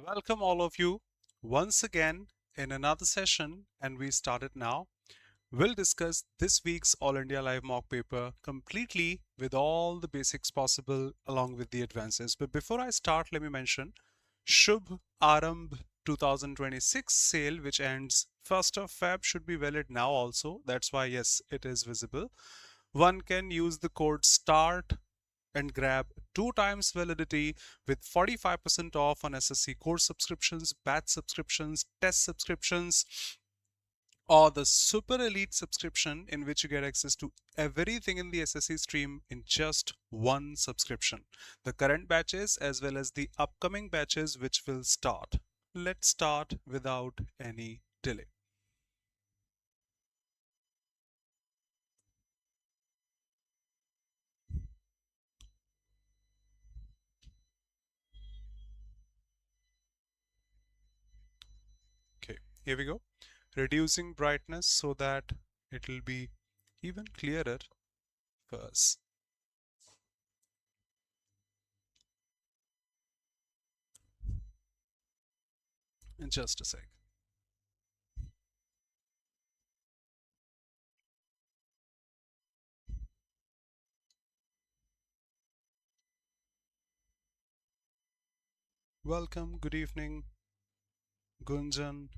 Welcome all of you once again in another session, and we start it now. We'll discuss this week's All India Live mock paper completely with all the basics possible along with the advances. But before I start, let me mention Shubh Arambh 2026 sale, which ends 1st of Feb, should be valid now also. That's why, yes, it is visible. One can use the code START and grab 2 times validity with 45% off on SSC course subscriptions, batch subscriptions, test subscriptions, or the super elite subscription, in which you get access to everything in the SSC stream in just one subscription. The current batches as well as the upcoming batches which will start. Let's start without any delay. Okay, here we go. Reducing brightness so that it will be even clearer for us. In just a sec. Welcome, good evening, Gunjan,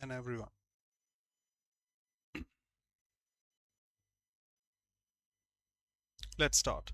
and everyone. Let's start.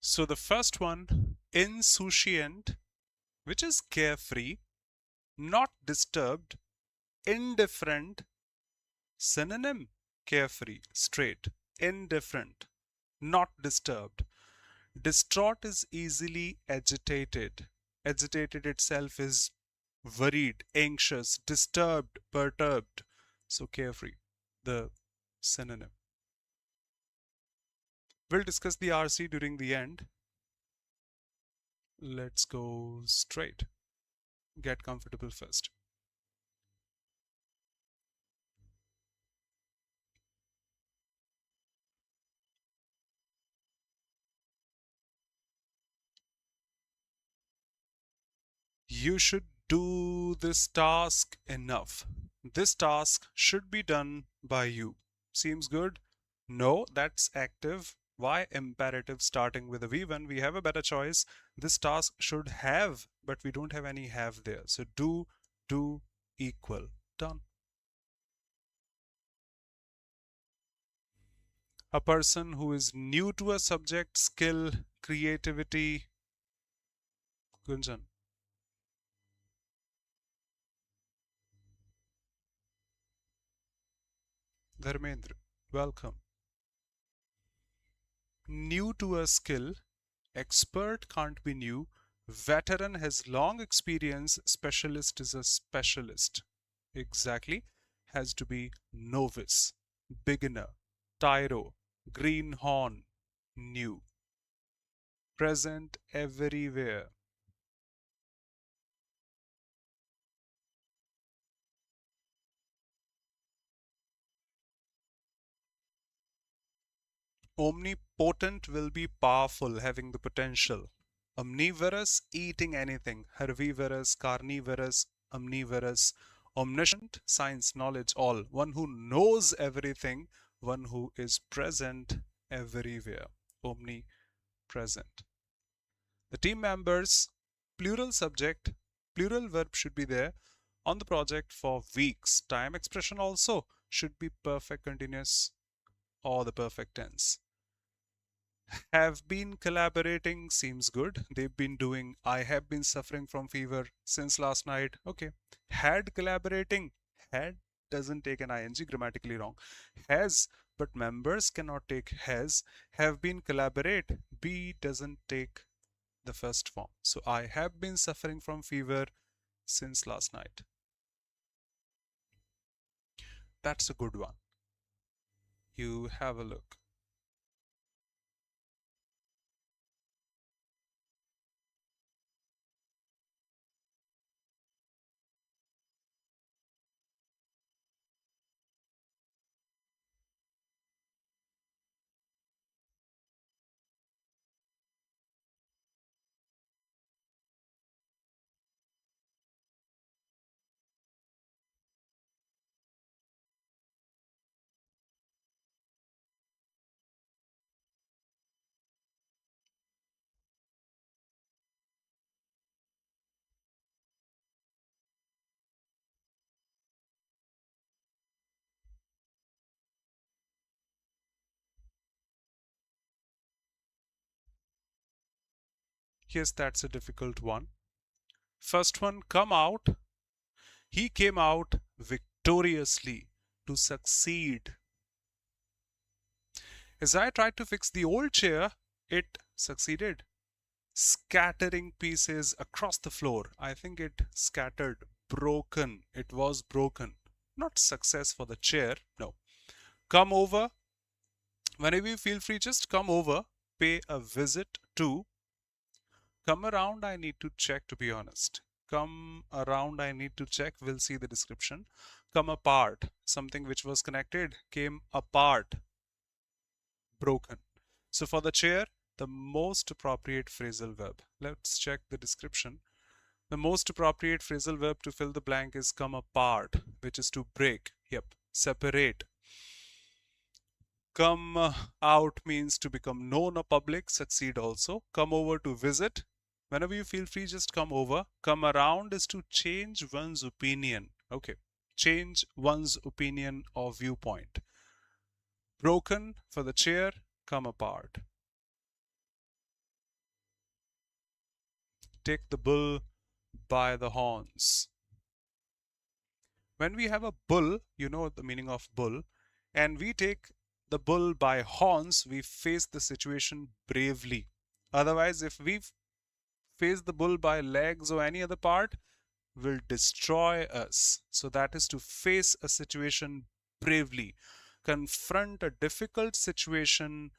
So the first one, insouciant, which is carefree, not disturbed, indifferent, synonym, carefree, straight, indifferent, not disturbed. Distraught is easily agitated. Agitated itself is worried, anxious, disturbed, perturbed. So carefree, the synonym. We'll discuss the RC during the end. Let's go straight. Get comfortable first. You should do this task enough. This task should be done by you. Seems good? No, that's active. Why imperative starting with a V1? We have a better choice. This task should have, but we don't have any have there. So do, equal. Done. A person who is new to a subject, skill, creativity. Gunjan. Dharmendra. Welcome. New to a skill, expert can't be new, veteran has long experience, specialist is a specialist. Exactly. Has to be novice, beginner, tyro, greenhorn, new. Present everywhere. Omnipotent will be powerful, having the potential. Omnivorous, eating anything. Herbivorous, carnivorous, omnivorous. Omniscient, science, knowledge, all. One who knows everything, one who is present everywhere. Omnipresent. The team members, plural subject, plural verb should be there on the project for weeks. Time expression also should be perfect continuous or the perfect tense. Have been collaborating seems good. They've been doing. I have been suffering from fever since last night. Okay. Had collaborating. Had doesn't take an ing, grammatically wrong. Has, but members cannot take has. Have been collaborate. Be doesn't take the first form. So I have been suffering from fever since last night. That's a good one. You have a look. Yes, that's a difficult one. First one, come out. He came out victoriously to succeed. As I tried to fix the old chair, it succeeded. Scattering pieces across the floor. I think it scattered, broken. It was broken. Not success for the chair, no. Come over. Whenever you feel free, just come over, pay a visit to. Come around, I need to check, to be honest. Come around, I need to check. We'll see the description. Come apart. Something which was connected came apart. Broken. So for the chair, the most appropriate phrasal verb. Let's check the description. The most appropriate phrasal verb to fill the blank is come apart, which is to break. Yep. Separate. Come out means to become known or public, succeed also. Come over to visit. Whenever you feel free, just come over. Come around is to change one's opinion. Okay. Change one's opinion or viewpoint. Broken for the chair, come apart. Take the bull by the horns. When we have a bull, you know the meaning of bull, and we take the bull by horns, we face the situation bravely. Otherwise, if we face the bull by legs or any other part, will destroy us. So that is to face a situation bravely. Confront a difficult situation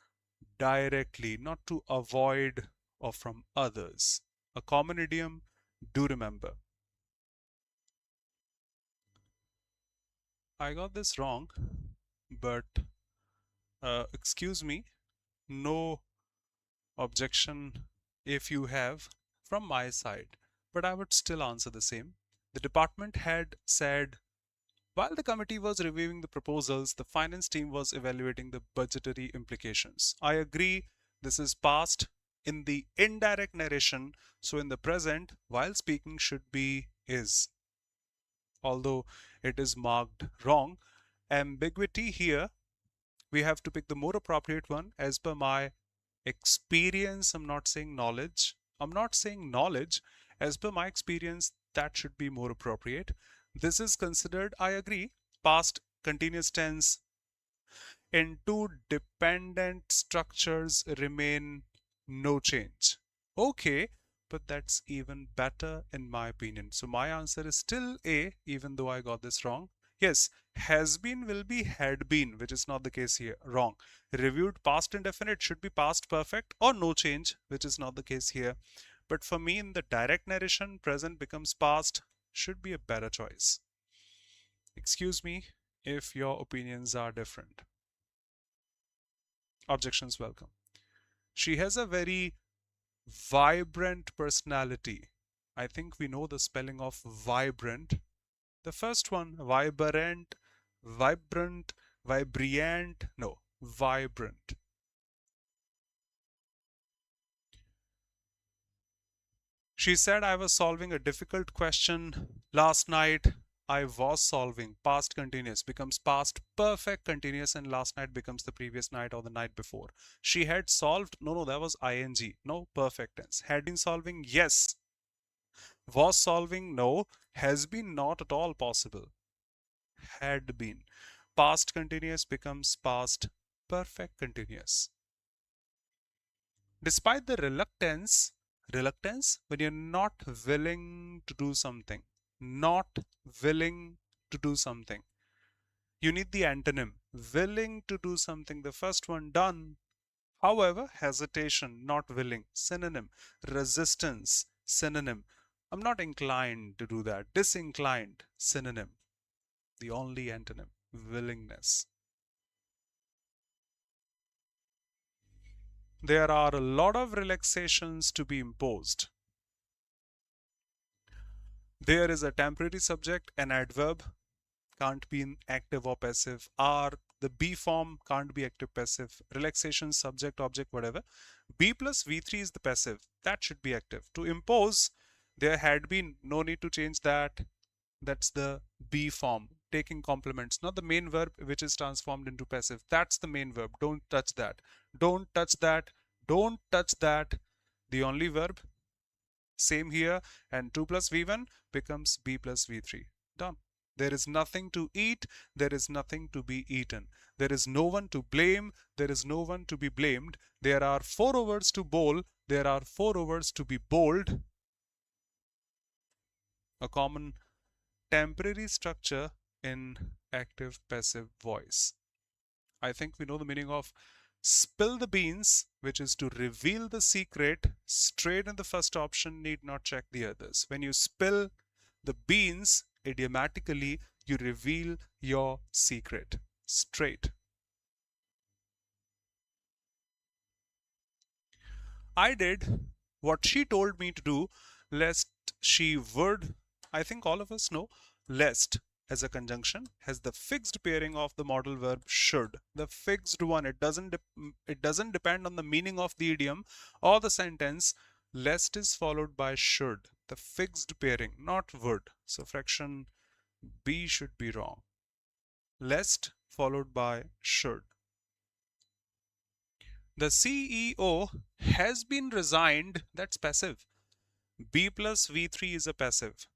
directly, not to avoid or from others. A common idiom, do remember. I got this wrong, but excuse me, no objection if you have from my side, but I would still answer the same. The department had said while the committee was reviewing the proposals, the finance team was evaluating the budgetary implications. I agree, this is past in the indirect narration, so in the present, while speaking should be is. Although it is marked wrong, ambiguity here, we have to pick the more appropriate one as per my experience. I'm not saying knowledge. I'm not saying knowledge. As per my experience, that should be more appropriate. This is considered, I agree, past continuous tense. In two dependent structures remain no change. Okay, but that's even better in my opinion. So my answer is still A, even though I got this wrong. Yes, has been will be had been, which is not the case here. Wrong. Reviewed past indefinite should be past perfect or no change, which is not the case here. But for me, in the direct narration, present becomes past, should be a better choice. Excuse me if your opinions are different. Objections welcome. She has a very vibrant personality. I think we know the spelling of vibrant. The first one, vibrant, vibrant, vibrant, no, vibrant. She said I was solving a difficult question last night. I was solving. Past continuous becomes past perfect continuous, and last night becomes the previous night or the night before. She had solved. No, that was ing. No, perfect tense. Had been solving. Yes. Was solving. No. Has been not at all possible. Had been. Past continuous becomes past perfect continuous. Despite the reluctance when you're not willing to do something, not willing to do something. You need the antonym, willing to do something. The first one, done. However, hesitation, not willing, synonym. Resistance, synonym. I'm not inclined to do that. Disinclined, synonym. The only antonym, willingness. There are a lot of relaxations to be imposed. There is a temporary subject, an adverb can't be in active or passive. Are the be form can't be active passive. Relaxation, subject, object, whatever. Be plus V3 is the passive. That should be active. To impose, there had been no need to change that. That's the be form. Taking compliments, not the main verb which is transformed into passive. That's the main verb. Don't touch that. Don't touch that. Don't touch that. The only verb. Same here. And 2 plus V1 becomes B plus V3. Done. There is nothing to eat. There is nothing to be eaten. There is no one to blame. There is no one to be blamed. There are 4 words to bowl. There are 4 words to be bowled. A common temporary structure in active passive voice. I think we know the meaning of spill the beans, which is to reveal the secret. Straight in the first option, need not check the others. When you spill the beans, idiomatically, you reveal your secret. Straight. I did what she told me to do, lest she would. I think all of us know, lest as a conjunction has the fixed pairing of the modal verb should. The fixed one, it doesn't depend on the meaning of the idiom or the sentence. Lest is followed by should. The fixed pairing, not would. So fraction B should be wrong. Lest followed by should. The CEO has been resigned. That's passive. B plus V3 is a passive.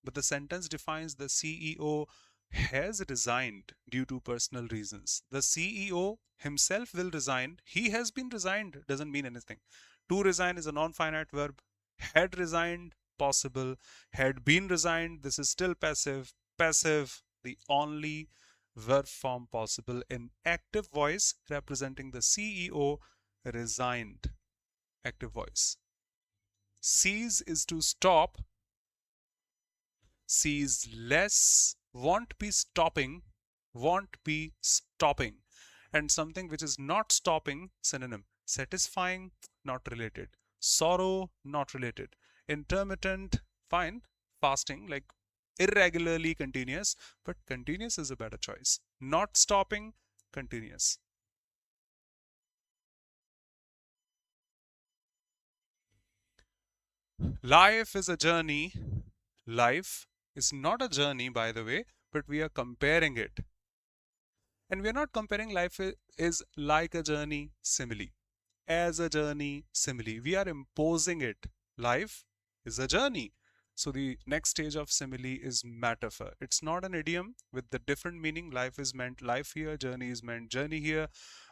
But the sentence defines the CEO has resigned due to personal reasons. The CEO himself will resign. He has been resigned doesn't mean anything. To resign is a non-finite verb. Had resigned, possible. Had been resigned, this is still passive. Passive, the only verb form possible in active voice representing the CEO, resigned. Active voice. Cease is to stop. Cease less, won't be stopping, won't be stopping. And something which is not stopping, synonym. Satisfying, not related. Sorrow, not related. Intermittent, fine. Fasting, like irregularly continuous, but continuous is a better choice. Not stopping, continuous. Life is a journey. Life is not a journey, by the way, but we are comparing it. And we are not comparing life is like a journey simile. As a journey simile. We are imposing it. Life is a journey. So the next stage of simile is metaphor. It's not an idiom with the different meaning. Life is meant life here, journey is meant journey here.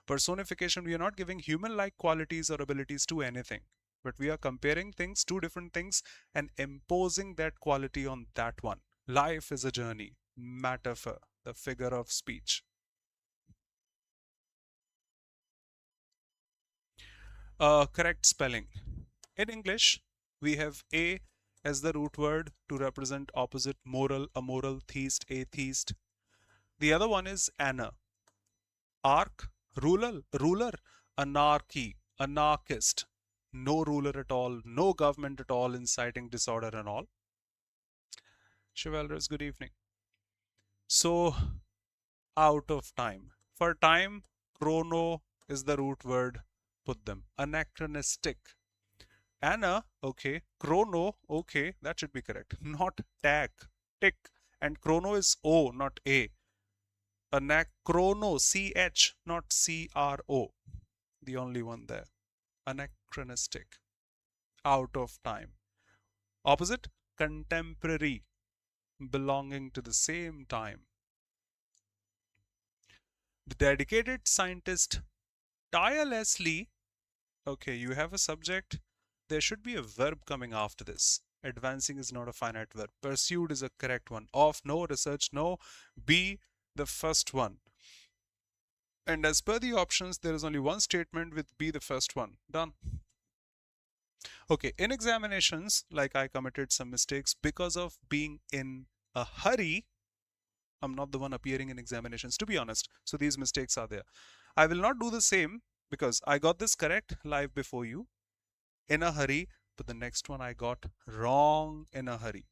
Personification, we are not giving human-like qualities or abilities to anything. But we are comparing things, two different things, and imposing that quality on that one. Life is a journey. Metaphor, the figure of speech. Correct spelling. In English, we have A as the root word to represent opposite moral, amoral, theist, atheist. The other one is Anna. Arc, ruler, anarchy, anarchist. No ruler at all, no government at all, inciting disorder and all. Chivalrous, good evening. So, out of time. For time, chrono is the root word. Put them. Anachronistic. Anna, okay. Chrono, okay. That should be correct. Not tack. Tick. And chrono is O, not A. Anachrono, CH, not CRO. The only one there. Anachronistic, out of time. Opposite, contemporary, belonging to the same time. The dedicated scientist tirelessly. Okay, you have a subject. There should be a verb coming after this. Advancing is not a finite verb. Pursued is a correct one. Of, no. Research, no. Be the first one. And as per the options, there is only one statement with be the first one. Done. Okay, in examinations, like I committed some mistakes because of being in a hurry. I'm not the one appearing in examinations, to be honest. So these mistakes are there. I will not do the same because I got this correct live before you in a hurry, but the next one I got wrong in a hurry.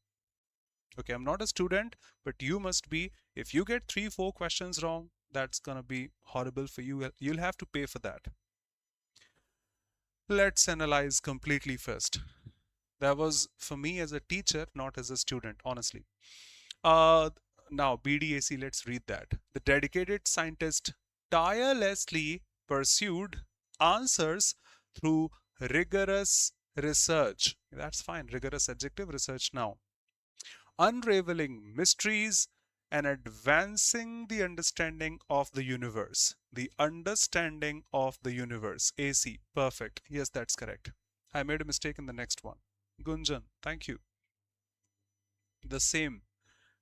Okay, I'm not a student, but you must be. If you get 3-4 questions wrong, that's gonna be horrible for you. You'll have to pay for that. Let's analyze completely first. That was for me as a teacher, not as a student, honestly. Now, BDAC, let's read that. The dedicated scientist tirelessly pursued answers through rigorous research. That's fine, rigorous adjective, research now. Unraveling mysteries and advancing the understanding of the universe. The understanding of the universe. AC, perfect. Yes, that's correct. I made a mistake in the next one. Gunjan, thank you. The same.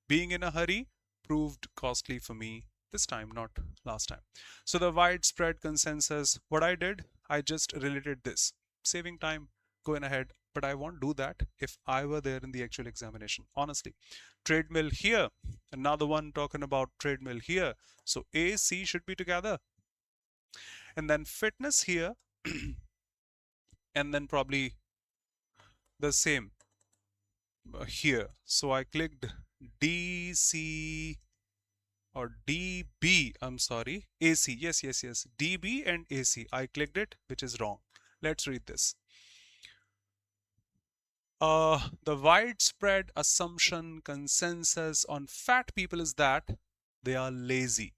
Being in a hurry proved costly for me this time, not last time. So the widespread consensus, what I did, I just related this. Saving time, going ahead, but I won't do that if I were there in the actual examination, honestly. Treadmill here, another one talking about treadmill here. So A, C should be together. And then fitness here, and then probably the same here. So I clicked DC or DB, I'm sorry, AC, yes, DB and AC. I clicked it, which is wrong. Let's read this. The widespread assumption, consensus on fat people is that they are lazy,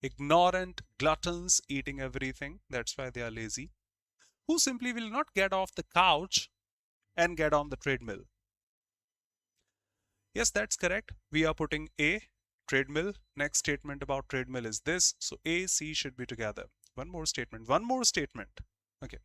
ignorant gluttons eating everything. That's why they are lazy, who simply will not get off the couch and get on the treadmill. Yes, that's correct. We are putting A, treadmill. Next statement about treadmill is this. So A, C should be together. One more statement. Okay.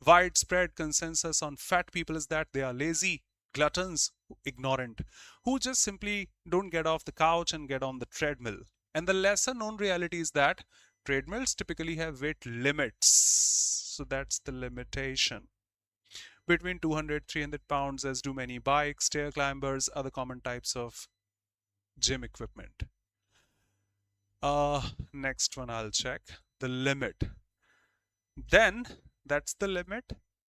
Widespread consensus on fat people is that they are lazy, gluttons, ignorant, who just simply don't get off the couch and get on the treadmill. And the lesser known reality is that treadmills typically have weight limits. So that's the limitation. Between 200-300 pounds, as do many bikes, stair climbers, other common types of gym equipment. Next one I'll check. The limit. Then that's the limit,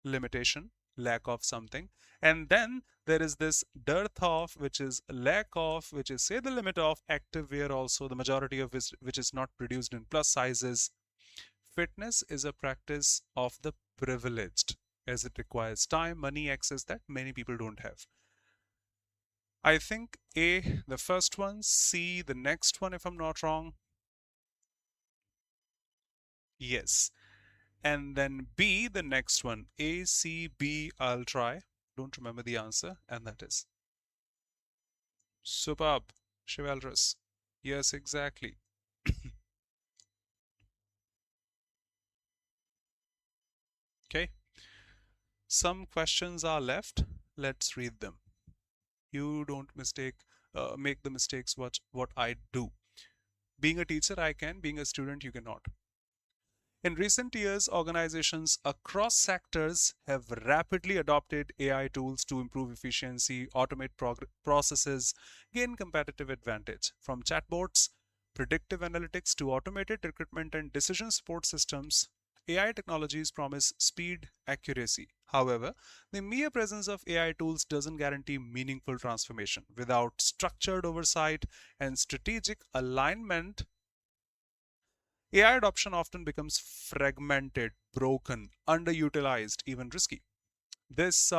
limitation, lack of something. And then there is this dearth of, which is lack of, which is say the limit of active wear also, the majority of which is not produced in plus sizes. Fitness is a practice of the privileged, as it requires time, money, access that many people don't have. I think A, the first one, C, the next one, if I'm not wrong. Yes. And then B, the next one. A, C, B, I'll try. Don't remember the answer, and that is. Superb. Chivalrous. Yes, exactly. Okay. Some questions are left. Let's read them. You don't make the mistakes what I do. Being a teacher, I can. Being a student, you cannot. In recent years, organizations across sectors have rapidly adopted AI tools to improve efficiency, automate processes, gain competitive advantage. From chatbots, predictive analytics to automated recruitment and decision support systems, AI technologies promise speed, accuracy. However, the mere presence of AI tools doesn't guarantee meaningful transformation. Without structured oversight and strategic alignment, AI adoption often becomes fragmented, broken, underutilized, even risky. This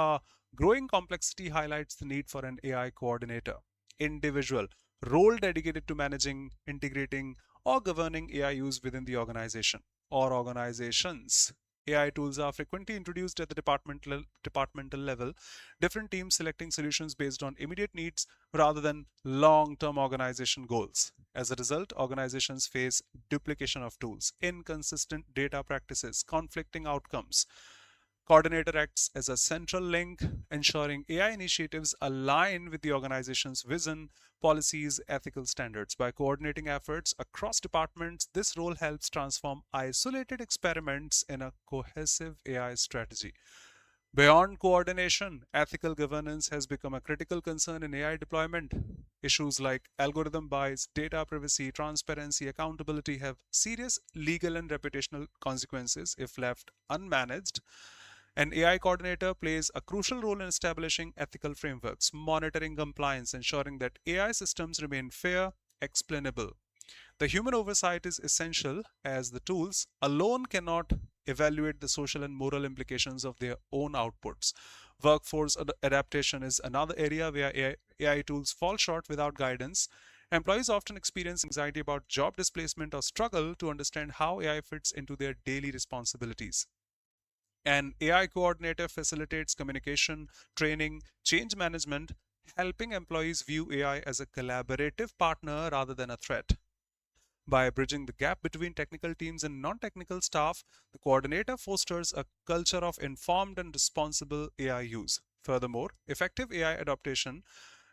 growing complexity highlights the need for an AI coordinator. individual role dedicated to managing, integrating, or governing AI use within the organization or organizations. AI tools are frequently introduced at the departmental level, different teams selecting solutions based on immediate needs rather than long-term organization goals. As a result, organizations face duplication of tools, inconsistent data practices, conflicting outcomes. Coordinator acts as a central link, ensuring AI initiatives align with the organization's vision, policies, ethical standards. By coordinating efforts across departments, this role helps transform isolated experiments in a cohesive AI strategy. Beyond coordination, ethical governance has become a critical concern in AI deployment. Issues like algorithm bias, data privacy, transparency, accountability have serious legal and reputational consequences if left unmanaged. An AI coordinator plays a crucial role in establishing ethical frameworks, monitoring compliance, ensuring that AI systems remain fair, explainable. The human oversight is essential as the tools alone cannot evaluate the social and moral implications of their own outputs. Workforce adaptation is another area where AI tools fall short without guidance. Employees often experience anxiety about job displacement or struggle to understand how AI fits into their daily responsibilities. An AI coordinator facilitates communication, training, change management, helping employees view AI as a collaborative partner rather than a threat. By bridging the gap between technical teams and non technical staff, the coordinator fosters a culture of informed and responsible AI use. Furthermore, effective AI adaptation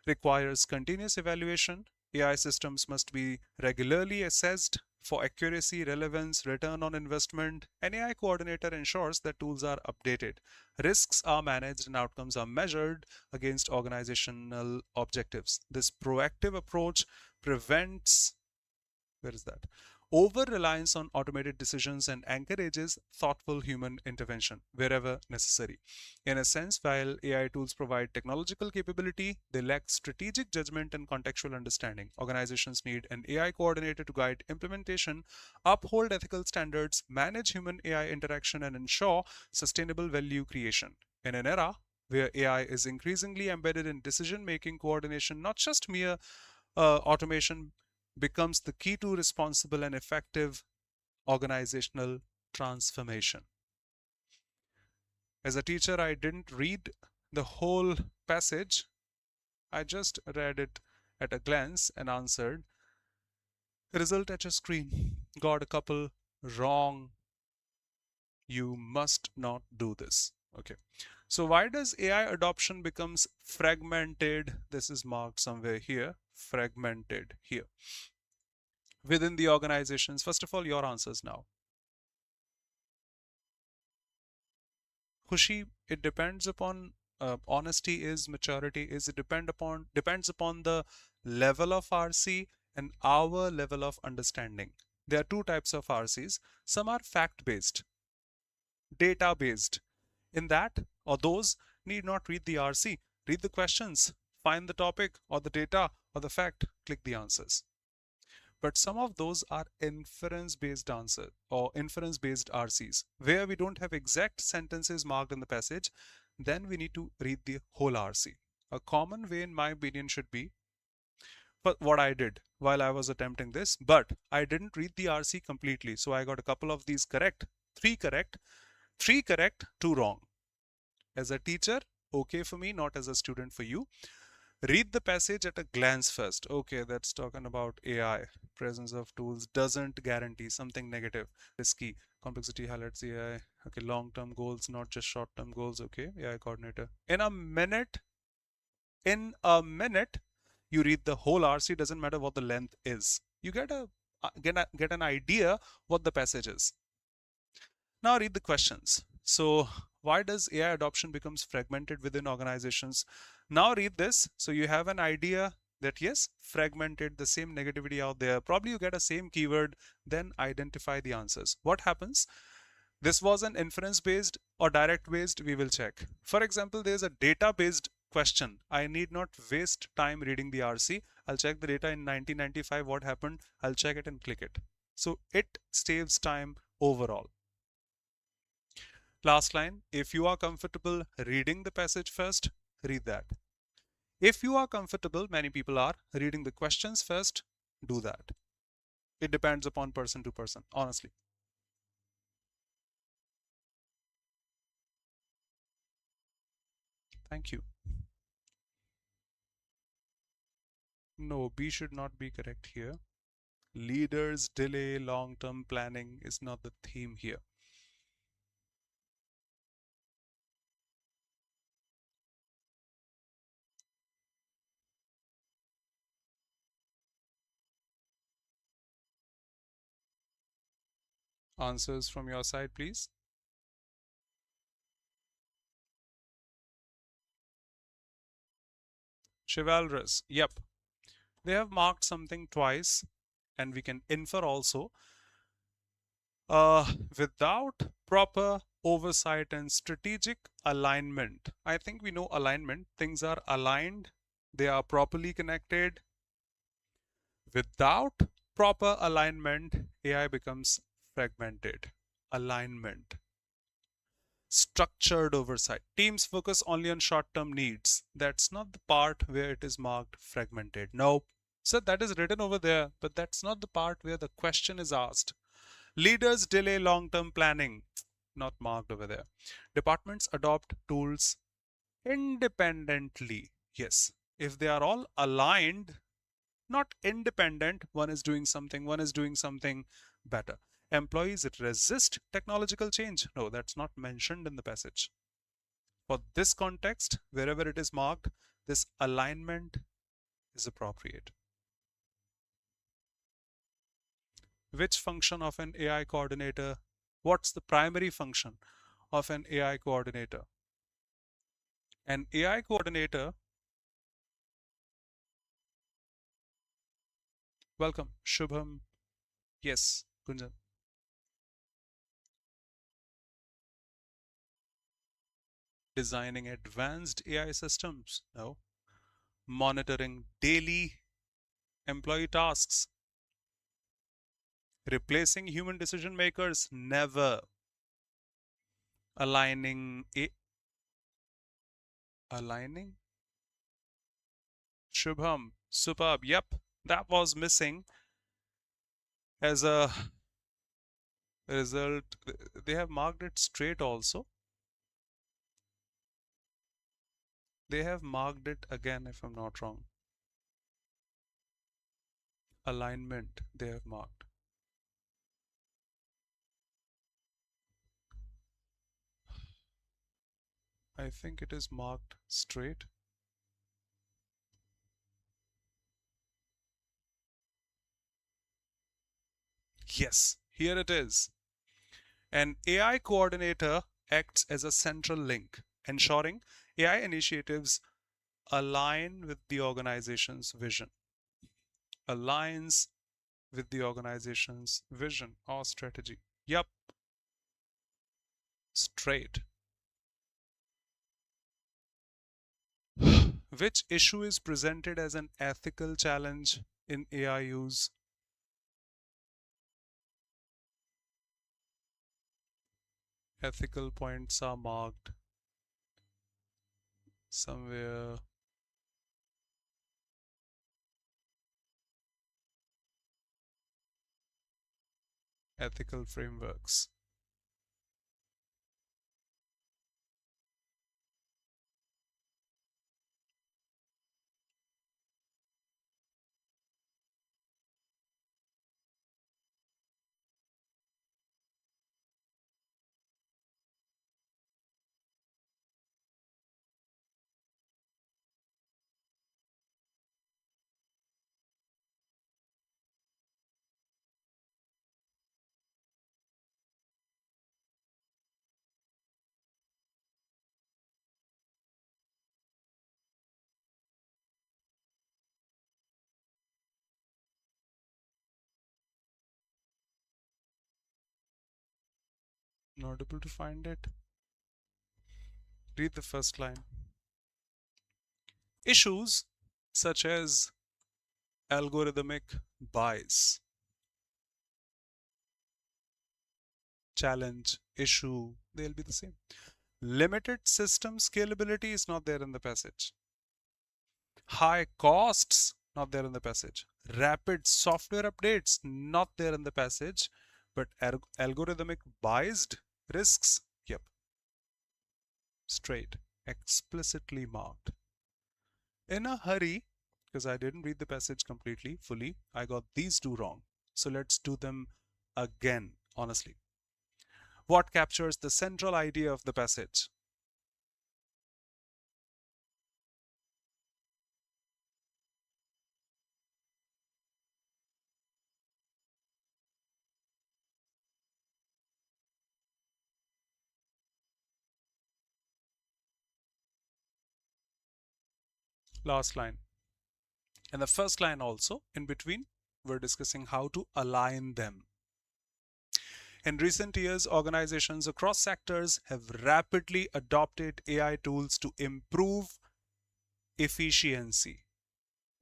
requires continuous evaluation. AI systems must be regularly assessed for accuracy, relevance, return on investment. An AI coordinator ensures that tools are updated, risks are managed, and outcomes are measured against organizational objectives. This proactive approach prevents where is that over reliance on automated decisions and encourages thoughtful human intervention wherever necessary. In a sense, while AI tools provide technological capability, they lack strategic judgment and contextual understanding. Organizations need an AI coordinator to guide implementation, uphold ethical standards, manage human AI interaction, and ensure sustainable value creation. In an era where AI is increasingly embedded in decision making, coordination, not just mere automation, becomes the key to responsible and effective organizational transformation. As a teacher, I didn't read the whole passage, I just read it at a glance and answered. Result at your screen. Got a couple wrong. You must not do this. Okay. So why does AI adoption becomes fragmented? This is marked somewhere here. Fragmented here within the organizations. First of all, your answers now. Khushi, it depends upon honesty is maturity is it depends upon the level of RC and our level of understanding. There are two types of RCs. Some are fact based, data based. In that or those need not read the RC, read the questions, find the topic or the data or the fact, click the answers. But some of those are inference based answer or inference based RCs where we don't have exact sentences marked in the passage. Then we need to read the whole RC. A common way in my opinion should be what I did while I was attempting this, but I didn't read the RC completely, so I got a couple of these correct, three correct, two wrong. As a teacher, okay for me, not as a student for you. Read the passage at a glance first. Okay, that's talking about AI. Presence of tools doesn't guarantee something negative, risky. Complexity highlights the AI. Okay, long-term goals, not just short-term goals. Okay, AI coordinator. In a minute, you read the whole RC. Doesn't matter what the length is. You get an idea what the passage is. Now read the questions. So why does AI adoption becomes fragmented within organizations? Now read this. So you have an idea that yes, fragmented, the same negativity out there. Probably you get a same keyword, then identify the answers. What happens? This was an inference based or direct based, we will check. For example, there's a data based question. I need not waste time reading the RC. I'll check the data in 1995, what happened. I'll check it and click it. So it saves time overall. Last line, if you are comfortable reading the passage first, read that. If you are comfortable, many people are, reading the questions first, do that. It depends upon person to person, honestly. Thank you. No, B should not be correct here. Leaders delay long-term planning is not the theme here. Answers from your side, please. Chivalrous. Yep. They have marked something twice, and we can infer also. Without proper oversight and strategic alignment. I think we know alignment. Things are aligned, they are properly connected. Without proper alignment, AI becomes fragmented. Alignment. Structured oversight. Teams focus only on short term needs. That's not the part where it is marked fragmented. No. So that is written over there, but that's not the part where the question is asked. Leaders delay long term planning. Not marked over there. Departments adopt tools independently. Yes. If they are all aligned, not independent, one is doing something better. Employees resist technological change. No, that's not mentioned in the passage. For this context, wherever it is marked, this alignment is appropriate. Which function of an AI coordinator? What's the primary function of an AI coordinator? An AI coordinator, welcome, Shubham. Yes, Gunjan. Designing advanced AI systems? No. Monitoring daily employee tasks? Replacing human decision makers? Never. Aligning aligning? Shubham, superb. Yep, that was missing as a result. They have marked it straight also. They have marked it again, if I'm not wrong. Alignment, they have marked. I think it is marked straight. Yes, here it is. An AI coordinator acts as a central link, ensuring AI initiatives align with the organization's vision. Aligns with the organization's vision or strategy. Yep, straight. Which issue is presented as an ethical challenge in AI use? Ethical points are marked somewhere. Ethical frameworks. Not able to find it. Read the first line. Issues such as algorithmic bias, challenge, issue, they'll be the same. Limited system scalability is not there in the passage. High costs, not there in the passage. Rapid software updates, not there in the passage. But algorithmic biased risks, yep, straight, explicitly marked. In a hurry, because I didn't read the passage completely, fully, I got these two wrong. So let's do them again, honestly. What captures the central idea of the passage? Last line. And the first line also, in between, we're discussing how to align them. In recent years, organizations across sectors have rapidly adopted AI tools to improve efficiency,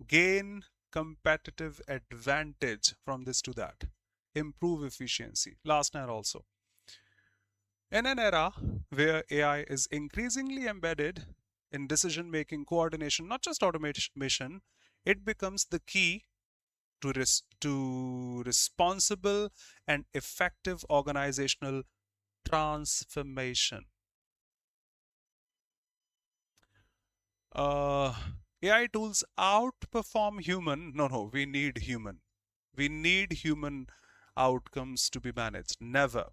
gain competitive advantage from this to that, improve efficiency. Last night also. In an era where AI is increasingly embedded in decision making, coordination, not just automation, it becomes the key to responsible and effective organizational transformation. Uh, AI tools outperform human. No, we need human. We need human outcomes to be managed. Never.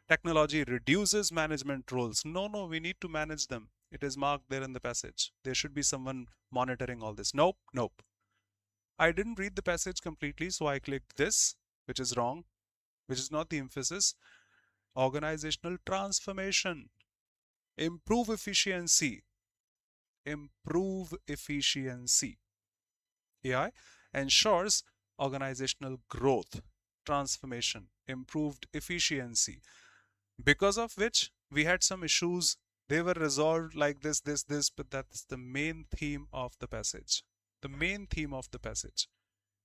Technology reduces management roles. No, we need to manage them. It is marked there in the passage. There should be someone monitoring all this. Nope. I didn't read the passage completely, so I clicked this, which is wrong, which is not the emphasis. Organizational transformation. Improve efficiency. Improve efficiency. AI ensures organizational growth, transformation, improved efficiency, because of which we had some issues. They were resolved like this, but that's the main theme of the passage. The main theme of the passage.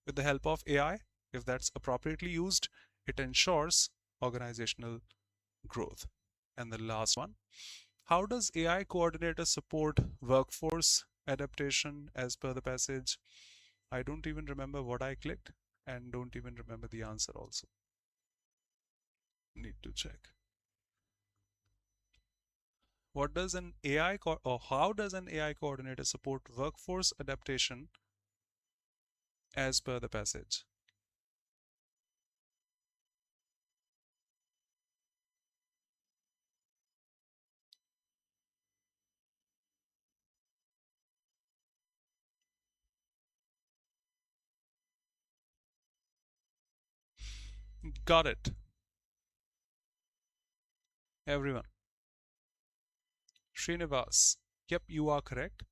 With the help of AI, if that's appropriately used, it ensures organizational growth. And the last one, how does AI coordinator support workforce adaptation as per the passage? I don't even remember what I clicked and don't even remember the answer also. Need to check. What does an AI or how does an AI coordinator support workforce adaptation as per the passage? Got it. Everyone. Srinivas. Yep, you are correct.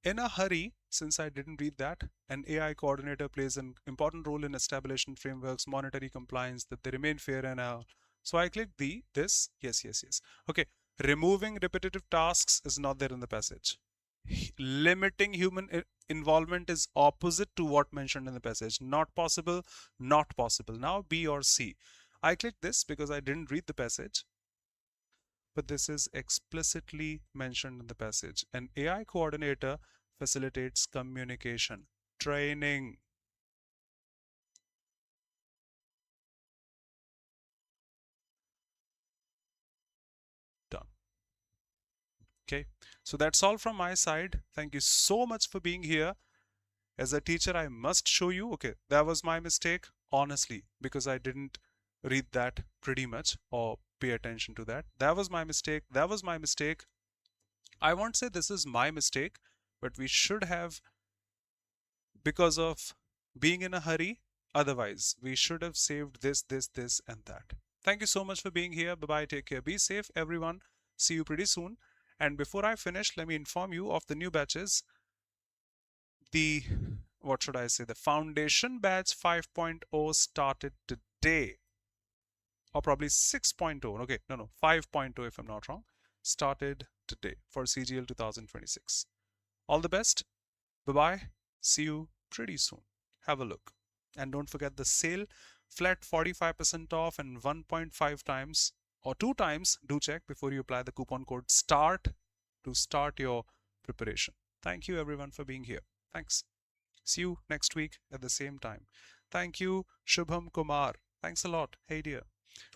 In a hurry, since I didn't read that, an AI coordinator plays an important role in establishing frameworks, monetary compliance, that they remain fair and so I click this. Yes. Okay, removing repetitive tasks is not there in the passage. Limiting human involvement is opposite to what mentioned in the passage. Not possible, not possible. Now B or C. I click this because I didn't read the passage, but this is explicitly mentioned in the passage. An AI coordinator facilitates communication, training. Done. Okay, so that's all from my side. Thank you so much for being here. As a teacher, I must show you, okay, that was my mistake, honestly, because I didn't read that pretty much or pay attention to that. That was my mistake. That was my mistake. I won't say this is my mistake, but we should have, because of being in a hurry, otherwise, we should have saved this, and that. Thank you so much for being here. Bye bye. Take care. Be safe, everyone. See you pretty soon. And before I finish, let me inform you of the new batches. The, what should I say, the foundation batch 5.0 started today, or probably 6.0. Okay, no, 5.0 if I'm not wrong, started today for CGL 2026. All the best. Bye bye. See you pretty soon. Have a look. And don't forget the sale, flat 45% off and 1.5 times or 2 times. Do check before you apply the coupon code START to start your preparation. Thank you everyone for being here. Thanks. See you next week at the same time. Thank you, Shubham Kumar. Thanks a lot. Hey dear.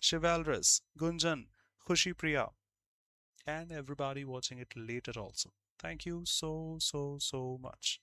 Shivalras, Gunjan, Khushi Priya, and everybody watching it later also. Thank you so much.